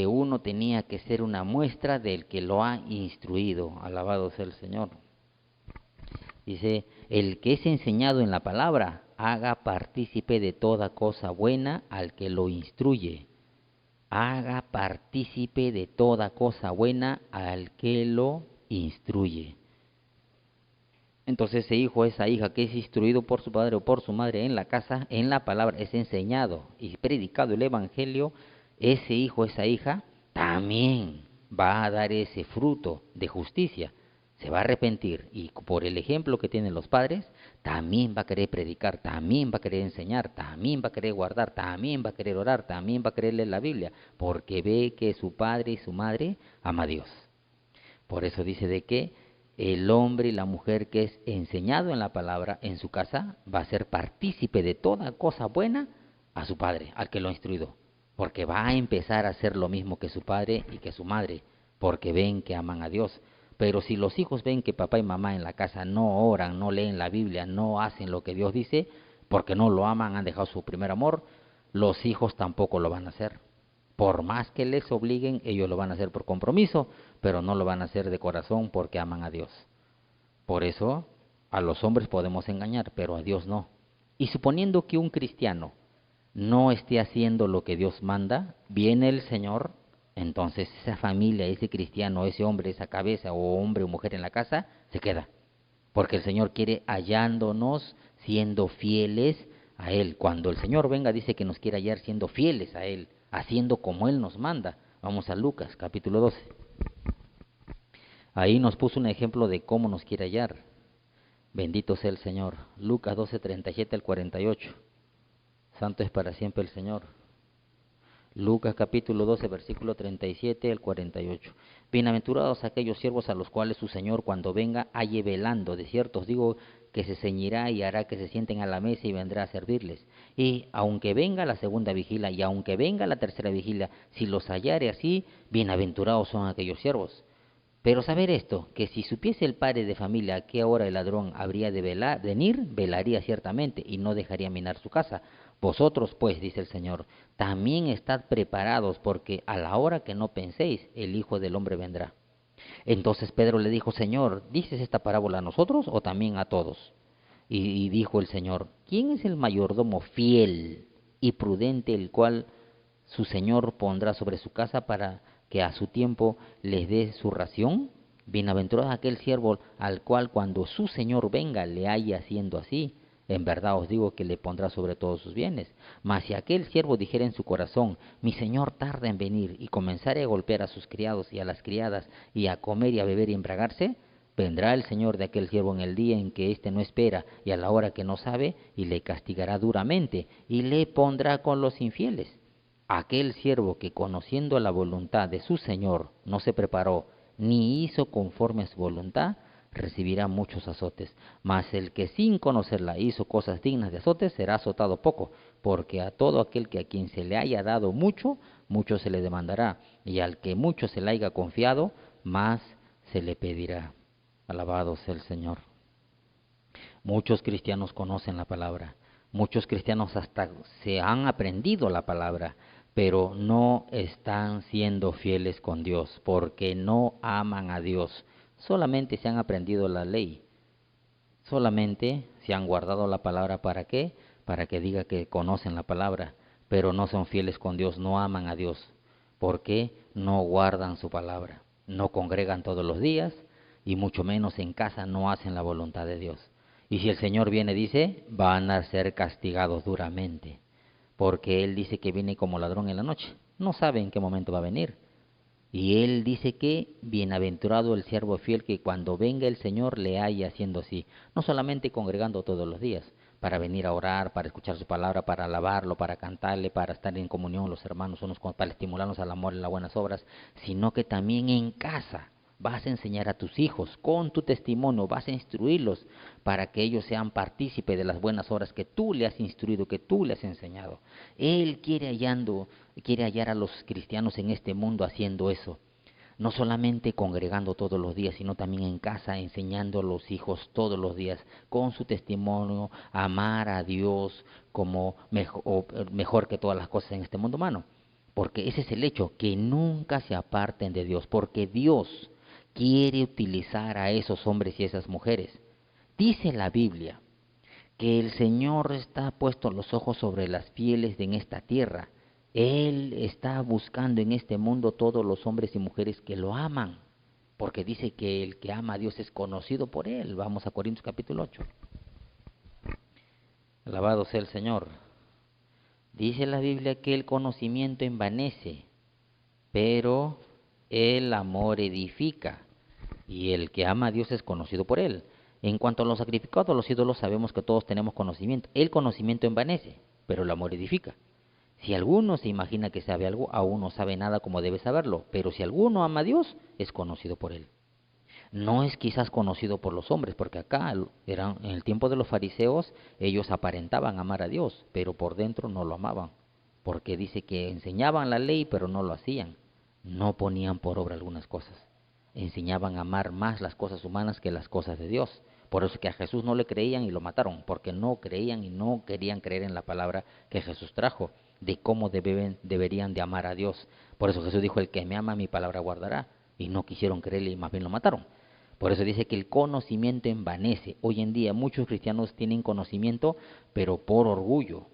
uno tenía que ser una muestra del que lo ha instruido. Alabado sea el Señor. Dice, el que es enseñado en la palabra, haga partícipe de toda cosa buena al que lo instruye. Haga partícipe de toda cosa buena al que lo instruye. Entonces ese hijo, esa hija que es instruido por su padre o por su madre en la casa, en la palabra, es enseñado y predicado el evangelio, ese hijo, esa hija, también va a dar ese fruto de justicia. Se va a arrepentir y por el ejemplo que tienen los padres, también va a querer predicar, también va a querer enseñar, también va a querer guardar, también va a querer orar, también va a querer leer la Biblia, porque ve que su padre y su madre ama a Dios. Por eso dice de que el hombre y la mujer que es enseñado en la palabra en su casa va a ser partícipe de toda cosa buena a su padre, al que lo ha instruido, porque va a empezar a hacer lo mismo que su padre y que su madre, porque ven que aman a Dios. Pero si los hijos ven que papá y mamá en la casa no oran, no leen la Biblia, no hacen lo que Dios dice, porque no lo aman, han dejado su primer amor, los hijos tampoco lo van a hacer. Por más que les obliguen, ellos lo van a hacer por compromiso, pero no lo van a hacer de corazón porque aman a Dios. Por eso a los hombres podemos engañar, pero a Dios no. Y suponiendo que un cristiano no esté haciendo lo que Dios manda, viene el Señor, entonces esa familia, ese cristiano, ese hombre, esa cabeza o hombre o mujer en la casa, se queda. Porque el Señor quiere hallándonos siendo fieles a Él. Cuando el Señor venga dice que nos quiere hallar siendo fieles a Él, haciendo como Él nos manda. Vamos a Lucas capítulo 12. Ahí nos puso un ejemplo de cómo nos quiere hallar. Bendito sea el Señor. Lucas 12, 37 al 48. Santo es para siempre el Señor. Lucas capítulo 12, versículo 37 al 48. Bienaventurados aquellos siervos a los cuales su Señor cuando venga halle velando. De cierto os digo que se ceñirá y hará que se sienten a la mesa y vendrá a servirles. Y aunque venga la segunda vigilia y aunque venga la tercera vigilia, si los hallare así, bienaventurados son aquellos siervos. Pero saber esto, que si supiese el padre de familia a qué hora el ladrón habría de venir, velaría ciertamente y no dejaría minar su casa. Vosotros, pues, dice el Señor, también estad preparados, porque a la hora que no penséis, el Hijo del Hombre vendrá. Entonces Pedro le dijo, Señor, ¿dices esta parábola a nosotros o también a todos? Y dijo el Señor, ¿quién es el mayordomo fiel y prudente, el cual su Señor pondrá sobre su casa para que a su tiempo les dé su ración? Bienaventurado aquel siervo al cual cuando su Señor venga le haya haciendo así. En verdad os digo que le pondrá sobre todos sus bienes. Mas si aquel siervo dijera en su corazón, mi Señor tarda en venir, y comenzare a golpear a sus criados y a las criadas, y a comer y a beber y embriagarse, vendrá el Señor de aquel siervo en el día en que éste no espera y a la hora que no sabe, y le castigará duramente, y le pondrá con los infieles. Aquel siervo que conociendo la voluntad de su Señor no se preparó, ni hizo conforme a su voluntad, recibirá muchos azotes. Mas el que sin conocerla hizo cosas dignas de azotes, será azotado poco, porque a todo aquel que a quien se le haya dado mucho, mucho se le demandará, y al que mucho se le haya confiado, más se le pedirá. Alabado sea el Señor. Muchos cristianos conocen la palabra, muchos cristianos hasta se han aprendido la palabra, pero no están siendo fieles con Dios, porque no aman a Dios. Solamente se han aprendido la ley, solamente Si han guardado la palabra, ¿para qué? Para que diga que conocen la palabra, pero no son fieles con Dios, no aman a Dios. ¿Por qué? No guardan su palabra, no congregan todos los días y mucho menos en casa no hacen la voluntad de Dios. Y si el Señor viene, dice, van a ser castigados duramente, porque Él dice que viene como ladrón en la noche. No sabe en qué momento va a venir. Y Él dice que bienaventurado el siervo fiel que cuando venga el Señor le haya haciendo así, no solamente congregando todos los días, para venir a orar, para escuchar su palabra, para alabarlo, para cantarle, para estar en comunión los hermanos unos con, para estimularnos al amor y las buenas obras, sino que también en casa vas a enseñar a tus hijos con tu testimonio, vas a instruirlos para que ellos sean partícipes de las buenas obras que tú le has instruido, que tú le has enseñado. Él quiere hallar a los cristianos en este mundo haciendo eso. No solamente congregando todos los días, sino también en casa, enseñando a los hijos todos los días, con su testimonio, amar a Dios como mejor que todas las cosas en este mundo humano. Porque ese es el hecho, que nunca se aparten de Dios, porque Dios quiere utilizar a esos hombres y esas mujeres. Dice la Biblia que el Señor está puesto los ojos sobre las fieles de en esta tierra. Él está buscando en este mundo todos los hombres y mujeres que lo aman, porque dice que el que ama a Dios es conocido por Él. Vamos a Corintios capítulo 8. Alabado sea el Señor. Dice la Biblia que el conocimiento envanece, pero el amor edifica, y el que ama a Dios es conocido por Él. En cuanto a los sacrificados, los ídolos, sabemos que todos tenemos conocimiento. El conocimiento envanece, pero el amor edifica. Si alguno se imagina que sabe algo, aún no sabe nada como debe saberlo, pero si alguno ama a Dios, es conocido por Él. No es quizás conocido por los hombres, porque acá en el tiempo de los fariseos, ellos aparentaban amar a Dios, pero por dentro no lo amaban, porque dice que enseñaban la ley, pero no lo hacían, no ponían por obra algunas cosas, enseñaban a amar más las cosas humanas que las cosas de Dios. Por eso es que a Jesús no le creían y lo mataron, porque no creían y no querían creer en la palabra que Jesús trajo, de cómo deberían de amar a Dios. Por eso Jesús dijo, el que me ama mi palabra guardará, y no quisieron creerle y más bien lo mataron. Por eso dice que el conocimiento envanece. Hoy en día muchos cristianos tienen conocimiento, pero por orgullo,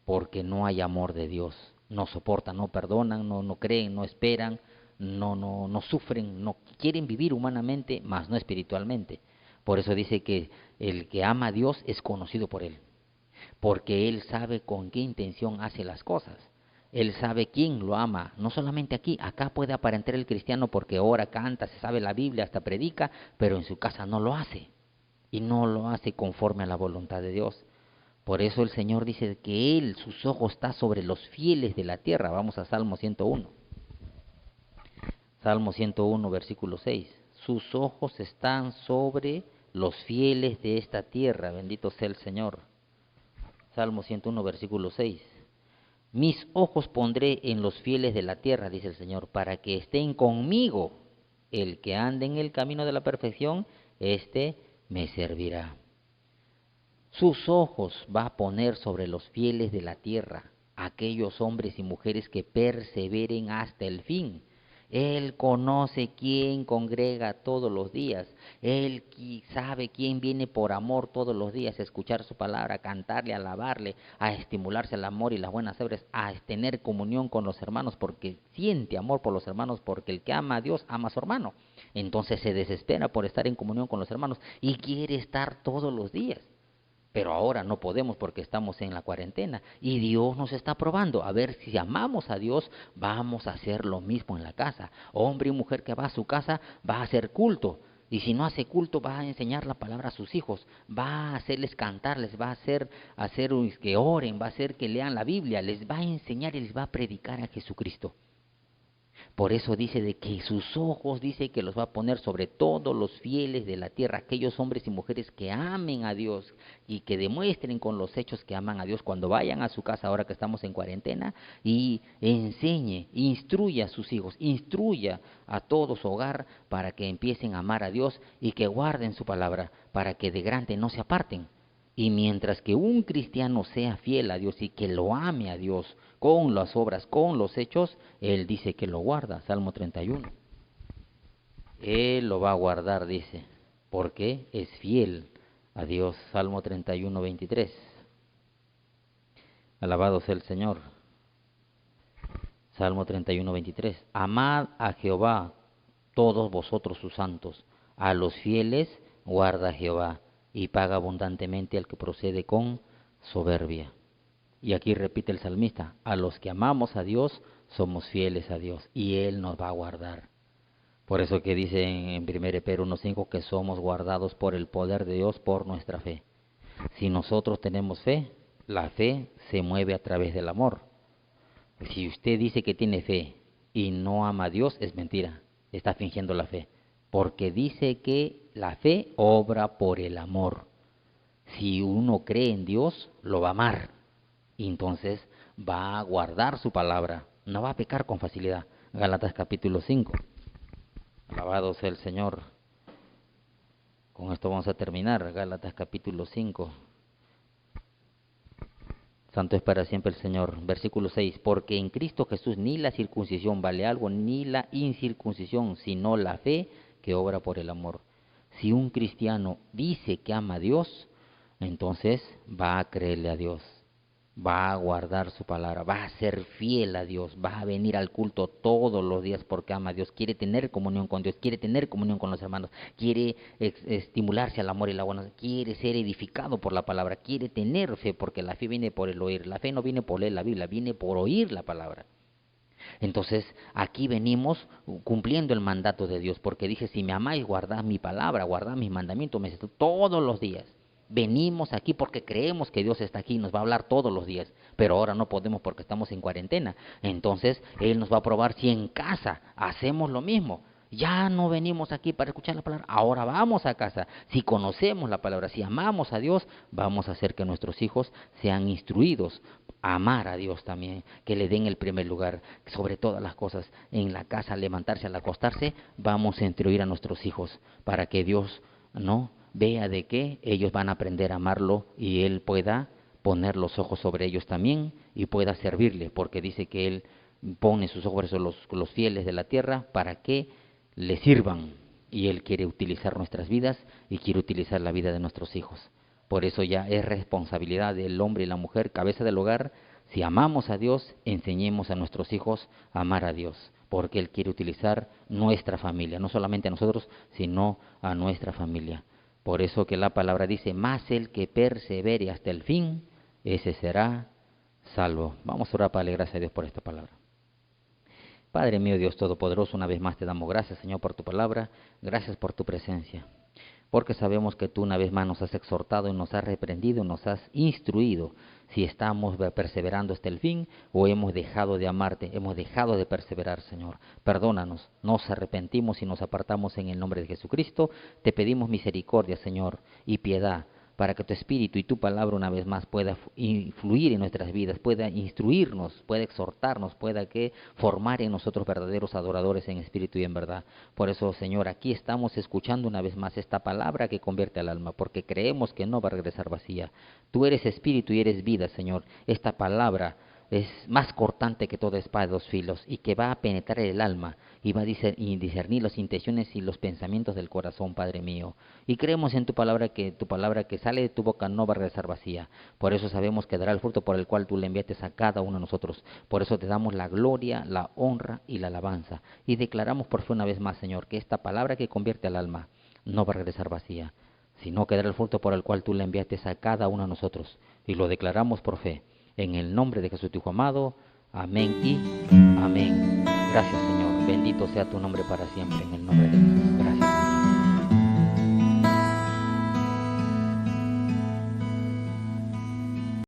porque no hay amor de Dios. No soportan, no perdonan, no creen, no esperan, no sufren, no quieren vivir humanamente, más no espiritualmente. Por eso dice que el que ama a Dios es conocido por Él, porque Él sabe con qué intención hace las cosas. Él sabe quién lo ama, no solamente aquí, acá puede aparentar el cristiano porque ora, canta, se sabe la Biblia, hasta predica, pero en su casa no lo hace, y no lo hace conforme a la voluntad de Dios. Por eso el Señor dice que Él, sus ojos está sobre los fieles de la tierra. Vamos a Salmo 101. Salmo 101, versículo 6. Sus ojos están sobre los fieles de esta tierra, bendito sea el Señor. Salmo 101, versículo 6. Mis ojos pondré en los fieles de la tierra, dice el Señor, para que estén conmigo. El que ande en el camino de la perfección, éste me servirá. Sus ojos va a poner sobre los fieles de la tierra, aquellos hombres y mujeres que perseveren hasta el fin. Él conoce quién congrega todos los días. Él sabe quién viene por amor todos los días a escuchar su palabra, a cantarle, a alabarle, a estimularse al amor y las buenas obras, a tener comunión con los hermanos, porque siente amor por los hermanos, porque el que ama a Dios ama a su hermano. Entonces se desespera por estar en comunión con los hermanos y quiere estar todos los días. Pero ahora no podemos porque estamos en la cuarentena y Dios nos está probando. A ver si amamos a Dios, vamos a hacer lo mismo en la casa. Hombre y mujer que va a su casa va a hacer culto. Y si no hace culto, va a enseñar la palabra a sus hijos, va a hacerles cantar, les va a hacer que oren, va a hacer que lean la Biblia, les va a enseñar y les va a predicar a Jesucristo. Por eso dice de que sus ojos, dice que los va a poner sobre todos los fieles de la tierra, aquellos hombres y mujeres que amen a Dios y que demuestren con los hechos que aman a Dios cuando vayan a su casa ahora que estamos en cuarentena y enseñe, instruya a sus hijos, instruya a todo su hogar para que empiecen a amar a Dios y que guarden su palabra para que de grande no se aparten. Y mientras que un cristiano sea fiel a Dios y que lo ame a Dios con las obras, con los hechos, Él dice que lo guarda, Salmo 31. Él lo va a guardar, dice, porque es fiel a Dios. Salmo 31, 23. Alabado sea el Señor. Salmo 31, 23. Amad a Jehová, todos vosotros sus santos. A los fieles guarda Jehová, y paga abundantemente al que procede con soberbia. Y aquí repite el salmista, a los que amamos a Dios, somos fieles a Dios, y Él nos va a guardar. Por eso que dice en 1 Pedro 1:5 que somos guardados por el poder de Dios por nuestra fe. Si nosotros tenemos fe, la fe se mueve a través del amor. Si usted dice que tiene fe y no ama a Dios, es mentira, está fingiendo la fe. Porque dice que la fe obra por el amor. Si uno cree en Dios, lo va a amar. Y entonces va a guardar su palabra, no va a pecar con facilidad. Gálatas capítulo 5. Alabado sea el Señor. Con esto vamos a terminar. Gálatas capítulo 5. Santo es para siempre el Señor. Versículo 6. Porque en Cristo Jesús ni la circuncisión vale algo, ni la incircuncisión, sino la fe que obra por el amor. Si un cristiano dice que ama a Dios, entonces va a creerle a Dios, va a guardar su palabra, va a ser fiel a Dios, va a venir al culto todos los días porque ama a Dios, quiere tener comunión con Dios, quiere tener comunión con los hermanos, quiere estimularse al amor y la buena, quiere ser edificado por la palabra, quiere tener fe, porque la fe viene por el oír, la fe no viene por leer la Biblia, viene por oír la palabra. Entonces aquí venimos cumpliendo el mandato de Dios, porque dije, si me amáis, guardad mi palabra, guardad mis mandamientos, me todos los días. Venimos aquí porque creemos que Dios está aquí y nos va a hablar todos los días, pero ahora no podemos porque estamos en cuarentena. Entonces Él nos va a probar si en casa hacemos lo mismo. Ya no venimos aquí para escuchar la palabra, ahora vamos a casa. Si conocemos la palabra, si amamos a Dios, vamos a hacer que nuestros hijos sean instruidos a amar a Dios también, que le den el primer lugar sobre todas las cosas. En la casa, al levantarse, al acostarse, vamos a instruir a nuestros hijos para que Dios no vea de que ellos van a aprender a amarlo y Él pueda poner los ojos sobre ellos también y pueda servirle, porque dice que Él pone sus ojos sobre los fieles de la tierra para que le sirvan, y Él quiere utilizar nuestras vidas y quiere utilizar la vida de nuestros hijos. Por eso ya es responsabilidad del hombre y la mujer, cabeza del hogar. Si amamos a Dios, enseñemos a nuestros hijos a amar a Dios, porque Él quiere utilizar nuestra familia, no solamente a nosotros, sino a nuestra familia. Por eso que la palabra dice, más el que persevere hasta el fin, ese será salvo. Vamos a orar para darle gracias a Dios por esta palabra. Padre mío, Dios Todopoderoso, una vez más te damos gracias, Señor, por tu palabra, gracias por tu presencia, porque sabemos que tú una vez más nos has exhortado y nos has reprendido, nos has instruido, si estamos perseverando hasta el fin o hemos dejado de amarte, hemos dejado de perseverar, Señor. Perdónanos, nos arrepentimos y nos apartamos en el nombre de Jesucristo, te pedimos misericordia, Señor, y piedad, para que tu Espíritu y tu palabra una vez más pueda influir en nuestras vidas, pueda instruirnos, pueda exhortarnos, pueda que formar en nosotros verdaderos adoradores en espíritu y en verdad. Por eso, Señor, aquí estamos escuchando una vez más esta palabra que convierte al alma, porque creemos que no va a regresar vacía. Tú eres espíritu y eres vida, Señor. Esta palabra es más cortante que toda espada de dos filos y que va a penetrar el alma y va a discernir las intenciones y los pensamientos del corazón, Padre mío. Y creemos en tu palabra que sale de tu boca no va a regresar vacía. Por eso sabemos que dará el fruto por el cual tú le enviaste a cada uno de nosotros. Por eso te damos la gloria, la honra y la alabanza. Y declaramos por fe una vez más, Señor, que esta palabra que convierte al alma no va a regresar vacía, sino que dará el fruto por el cual tú le enviaste a cada uno de nosotros. Y lo declaramos por fe. En el nombre de Jesús, tu Hijo amado. Amén y amén. Gracias, Señor. Bendito sea tu nombre para siempre. En el nombre de Jesús.